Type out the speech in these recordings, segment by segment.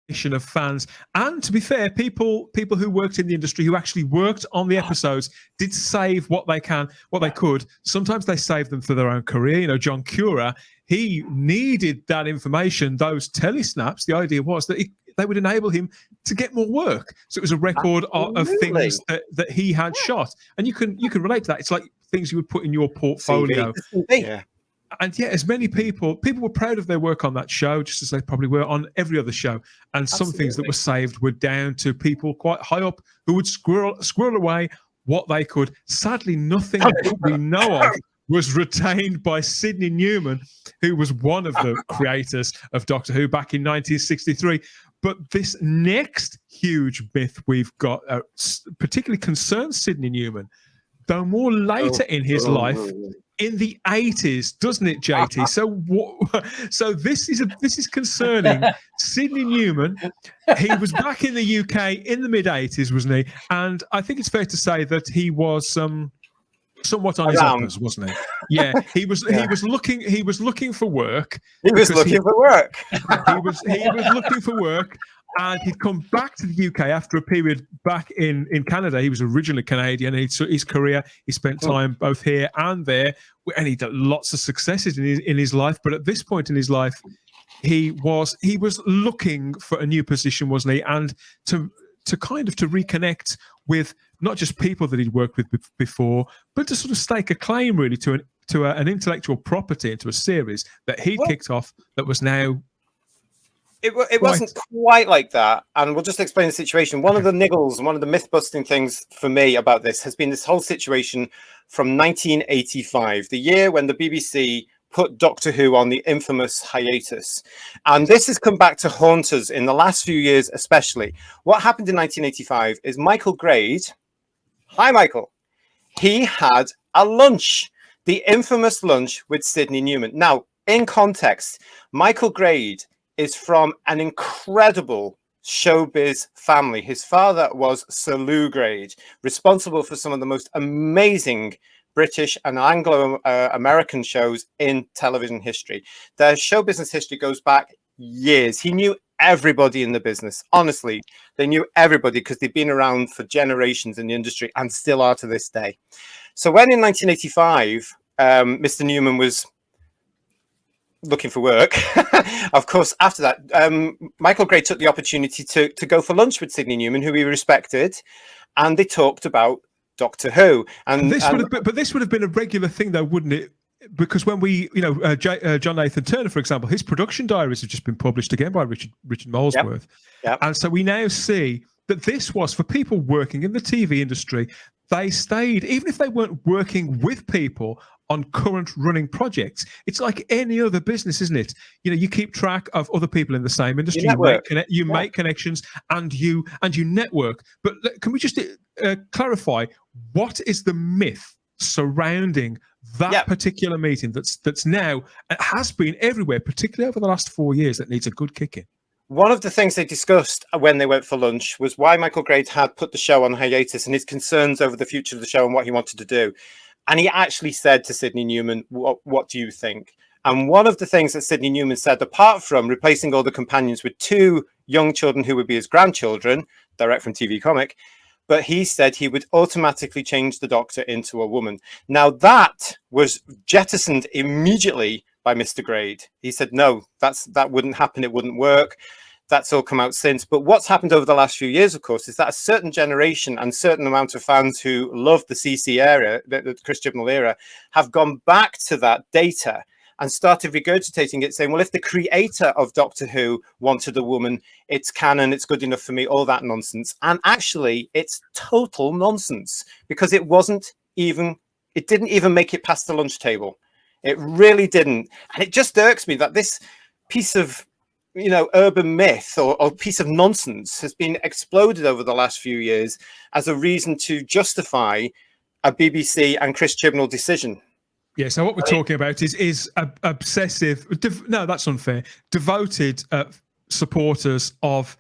of fans, and to be fair, people who worked in the industry who actually worked on the episodes did save what they could. Sometimes they saved them for their own career. You know, John Cura, he needed that information, those telesnaps. The idea was that they would enable him to get more work. So it was a record of things that he had shot, and you can relate to that. It's like things you would put in your portfolio. Yeah. And as many people were proud of their work on that show, just as they probably were on every other show. And some things that were saved were down to people quite high up who would squirrel away what they could. Sadly, nothing that we know of was retained by Sidney Newman, who was one of the creators of Doctor Who back in 1963. But this next huge myth we've got particularly concerns Sidney Newman, though more later in his life, in the 80s, doesn't it, JT? So this is concerning Sidney Newman. He was back in the UK in the mid 80s, wasn't he? And I think it's fair to say that he was somewhat on his uppers, wasn't he? Yeah, he was looking for work. He was looking for work. He was looking for work. And he'd come back to the UK after a period back in Canada. He was originally Canadian. His career, he spent time both here and there, and he had lots of successes in his life. But at this point in his life, he was looking for a new position, wasn't he? And to reconnect with not just people that he'd worked with before, but to sort of stake a claim really to an intellectual property, into a series that he'd kicked off that was now. It wasn't quite like that, and we'll just explain the situation. One of the niggles and one of the myth-busting things for me about this has been this whole situation from 1985, the year when the BBC put Doctor Who on the infamous hiatus. And this has come back to haunt us in the last few years especially. What happened in 1985 is Michael Grade, hi Michael, he had a lunch, the infamous lunch with Sidney Newman. Now, in context, Michael Grade is from an incredible showbiz family. His father was Sir Lou Grade, responsible for some of the most amazing British and Anglo-American shows in television history. Their show business history goes back years. He knew everybody in the business. Honestly, they knew everybody because they've been around for generations in the industry and still are to this day. So when in 1985, Mr. Newman was looking for work, of course, after that, Michael Grade took the opportunity to go for lunch with Sidney Newman, who he respected, and they talked about Doctor Who. And this would have been a regular thing, though, wouldn't it? Because when we, John Nathan Turner, for example, his production diaries have just been published again by Richard Molesworth. Yep. And so we now see that this was for people working in the TV industry. They stayed, even if they weren't working with people on current running projects. It's like any other business, isn't it? You know, you keep track of other people in the same industry. You make connections and you network. But can we just clarify, what is the myth surrounding that particular meeting that's now, it has been everywhere, particularly over the last 4 years, that needs a good kicking? One of the things they discussed when they went for lunch was why Michael Grade had put the show on hiatus and his concerns over the future of the show and what he wanted to do. And he actually said to Sidney Newman, what do you think? And one of the things that Sidney Newman said, apart from replacing all the companions with 2 young children who would be his grandchildren, direct from TV comic, but he said he would automatically change the Doctor into a woman. Now that was jettisoned immediately by Mr. Grade. He said, no, that wouldn't happen. It wouldn't work. That's all come out since. But what's happened over the last few years, of course, is that a certain generation and certain amount of fans who love the CC era, the Chris Chibnall era, have gone back to that data and started regurgitating it, saying, well, if the creator of Doctor Who wanted a woman, it's canon, it's good enough for me, all that nonsense. And actually, it's total nonsense, because it didn't even make it past the lunch table. It really didn't. And it just irks me that this piece of urban myth or piece of nonsense has been exploded over the last few years as a reason to justify a BBC and Chris Chibnall decision. Yeah, so what we're talking about is obsessive, no, that's unfair, devoted supporters of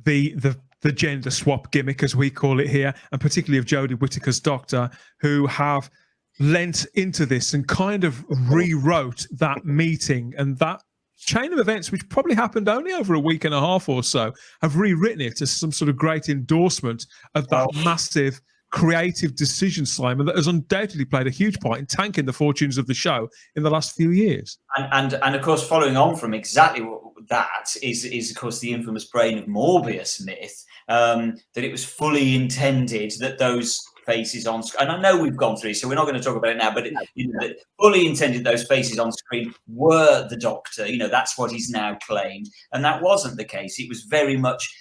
the gender swap gimmick, as we call it here, and particularly of Jodie Whittaker's Doctor, who have lent into this and kind of rewrote that meeting and that chain of events, which probably happened only over a week and a half or so, have rewritten it as some sort of great endorsement of that massive creative decision, Simon, that has undoubtedly played a huge part in tanking the fortunes of the show in the last few years. And of course, following on from exactly that is of course the infamous brain of Morbius myth, that it was fully intended that those faces on screen, and I know we've gone through, so we're not going to talk about it now, but that fully intended those faces on screen were the Doctor. That's what he's now claimed, and that wasn't the case. It was very much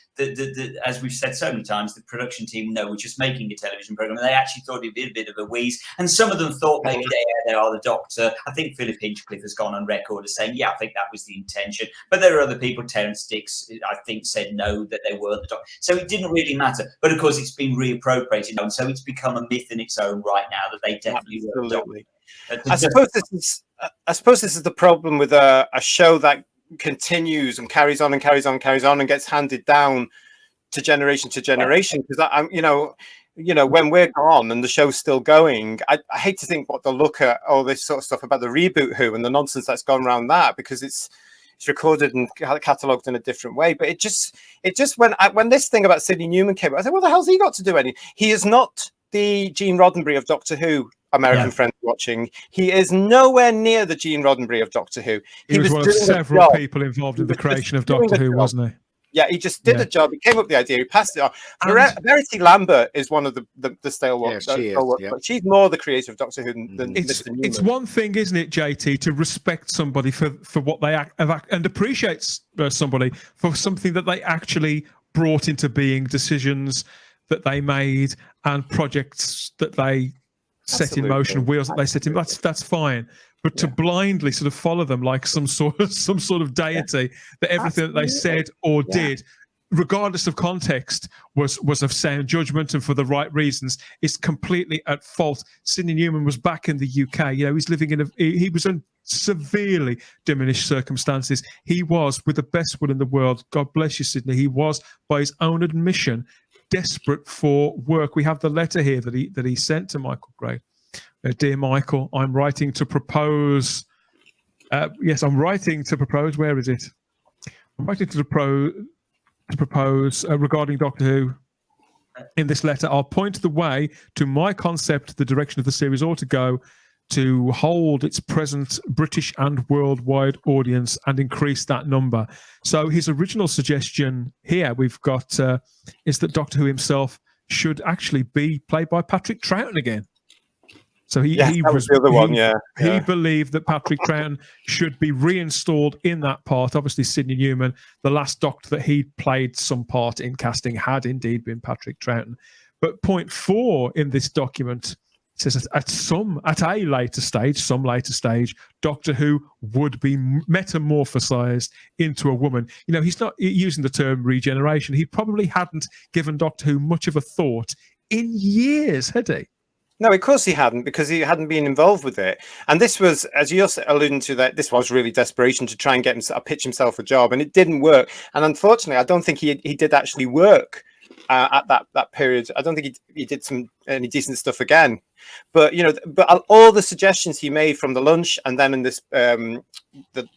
as we've said so many times, the production team were just making a television program, and they actually thought it'd be a bit of a wheeze, and some of them thought maybe they are the Doctor. I think Philip Hinchcliffe has gone on record as saying, I think that was the intention, but there are other people. Terence Dix, I think, said no, that they weren't the Doctor, so it didn't really matter. But of course, it's been reappropriated, and so it's become a myth in its own right now that they definitely were the Doctor. I suppose this is the problem with a show that continues and carries on and carries on and carries on and gets handed down to generation, because I'm when we're gone and the show's still going, I hate to think what they'll look at all this sort of stuff about the reboot Who and the nonsense that's gone around that, because it's recorded and catalogued in a different way. But it just when this thing about Sidney Newman came out, I said, what the hell's he got to do anything? He is not the Gene Roddenberry of Doctor Who. American friends watching, he is nowhere near the Gene Roddenberry of Doctor Who. He was one of several people involved in the creation of Doctor Who, wasn't he? Yeah, he just did a job. He came up with the idea. He passed it on. Verity Lambert is one of the stalwarts. But she's more the creator of Doctor Who than Mr. Newman. It's one thing, isn't it, JT, to respect somebody for what they have and appreciate somebody for something that they actually brought into being, decisions that they made and projects that they set in motion, wheels that they set in. That's fine. But to blindly sort of follow them like some sort of deity, that everything that they said or did, regardless of context, was of sound judgment and for the right reasons, is completely at fault. Sidney Newman was back in the UK. He's living he was in severely diminished circumstances. He was, with the best will in the world, God bless you, Sidney, he was, by his own admission, desperate for work. We have the letter here that he sent to Michael Gray. Dear Michael, I'm writing to propose. I'm writing to propose. Where is it? I'm writing to propose regarding Doctor Who. In this letter, I'll point the way to my concept, the direction of the series ought to go, to hold its present British and worldwide audience and increase that number. So his original suggestion here we've got is that Doctor Who himself should actually be played by Patrick Troughton again. So he was the other one. He believed that Patrick Troughton should be reinstalled in that part. Obviously, Sidney Newman, the last Doctor that he played some part in casting, had indeed been Patrick Troughton. But point 4 in this document says that at a later stage, Doctor Who would be metamorphosized into a woman. He's not using the term regeneration. He probably hadn't given Doctor Who much of a thought in years, had he? No, of course he hadn't, because he hadn't been involved with it. And this was, as you're alluding to, that this was really desperation to try and get himself, pitch himself a job, and it didn't work. And unfortunately, I don't think he did actually work at that period. I don't think he did any decent stuff again. But all the suggestions he made from the lunch and then in this the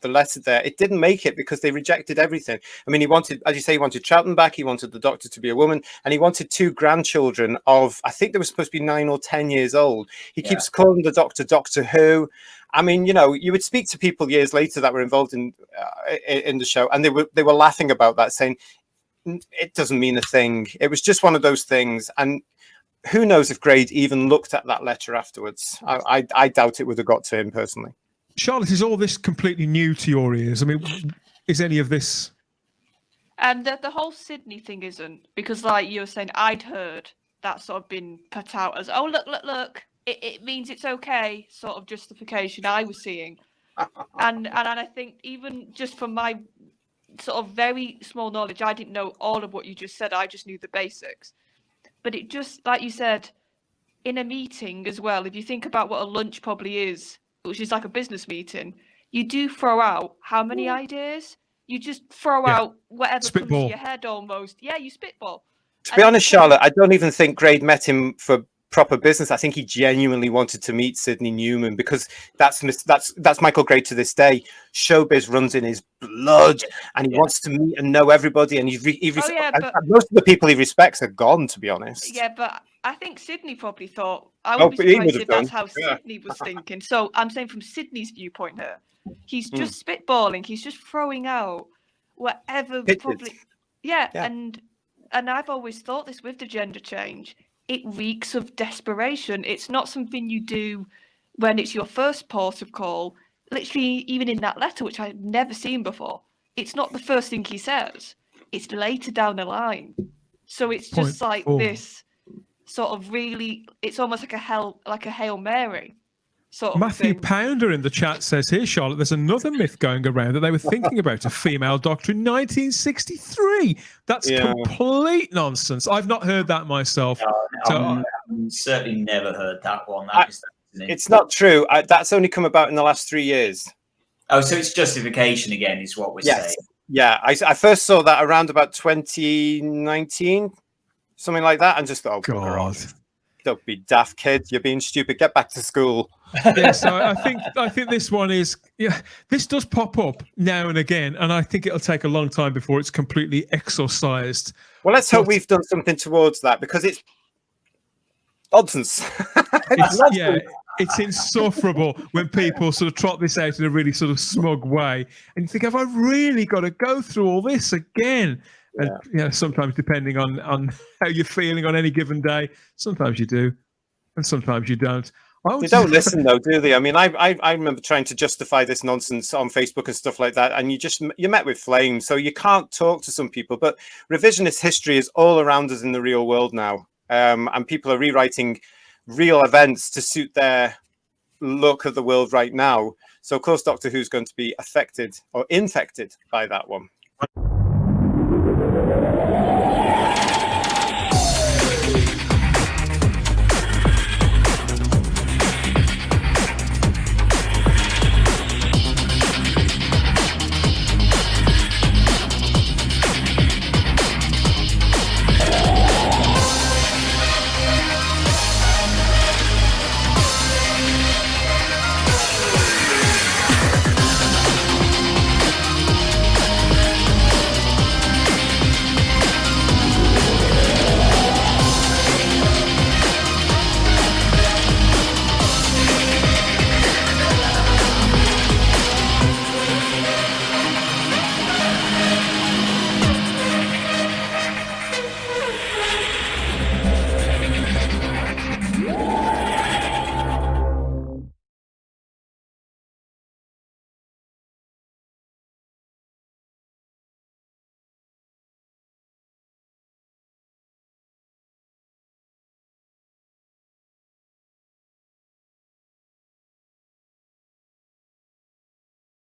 letter there, it didn't make it because they rejected everything. I mean, he wanted, as you say, he wanted Troughton back. He wanted the Doctor to be a woman, and he wanted 2 grandchildren of, I think they were supposed to be 9 or 10 years old. He keeps calling the Doctor Doctor Who. I mean, you would speak to people years later that were involved in the show, and they were laughing about that, saying it doesn't mean a thing. It was just one of those things. And who knows if Grade even looked at that letter afterwards. I doubt it would have got to him personally. Charlotte, is all this completely new to your ears? I mean, is any of this? The whole Sydney thing isn't, because like you were saying, I'd heard that sort of been put out as, oh, look, it means it's okay, sort of justification I was seeing. And I think even just from my sort of very small knowledge, I didn't know all of what you just said. I just knew the basics. But it just, like you said, in a meeting as well, if you think about what a lunch probably is, which is like a business meeting, you do throw out how many ideas? You just throw out whatever comes to your head almost. Yeah, you spitball. To be honest, Charlotte, I don't even think Grade met him for proper business. I think he genuinely wanted to meet Sidney Newman, because that's Michael Gray to this day. Showbiz runs in his blood, and he wants to meet and know everybody. And most of the people he respects are gone, to be honest. Yeah, but I think Sidney probably thought, I would be surprised if that's how Sidney was thinking. So I'm saying from Sidney's viewpoint here, he's just spitballing, he's just throwing out whatever probably. Yeah, and I've always thought this with the gender change. It reeks of desperation. It's not something you do when it's your first port of call. Literally, even in that letter, which I've never seen before, it's not the first thing he says. It's later down the line. So it's just like this sort of really, it's almost like a Hail Mary sort of Matthew thing. Pounder in the chat says here, Charlotte, there's another myth going around that they were thinking about a female doctor in 1963. That's complete nonsense. I've not heard that myself. I've certainly never heard that one. It's not true. That's only come about in the last 3 years. Oh, so it's justification again, is what we're saying. Yeah, I first saw that around about 2019, something like that, and just thought, oh, God. Don't be daft, kids. You're being stupid. Get back to school. Yeah, so I think this one is, this does pop up now and again, and I think it'll take a long time before it's completely exorcised. Well, let's hope we've done something towards that, because it's nonsense. It's insufferable when people sort of trot this out in a really sort of smug way, and you think, have I really got to go through all this again? And sometimes depending on how you're feeling on any given day, sometimes you do, and sometimes you don't. They don't listen though, do they? I mean, I remember trying to justify this nonsense on Facebook and stuff like that, and you're met with flames. So you can't talk to some people. But revisionist history is all around us in the real world now, and people are rewriting real events to suit their look of the world right now. So of course Doctor Who's going to be affected or infected by that one.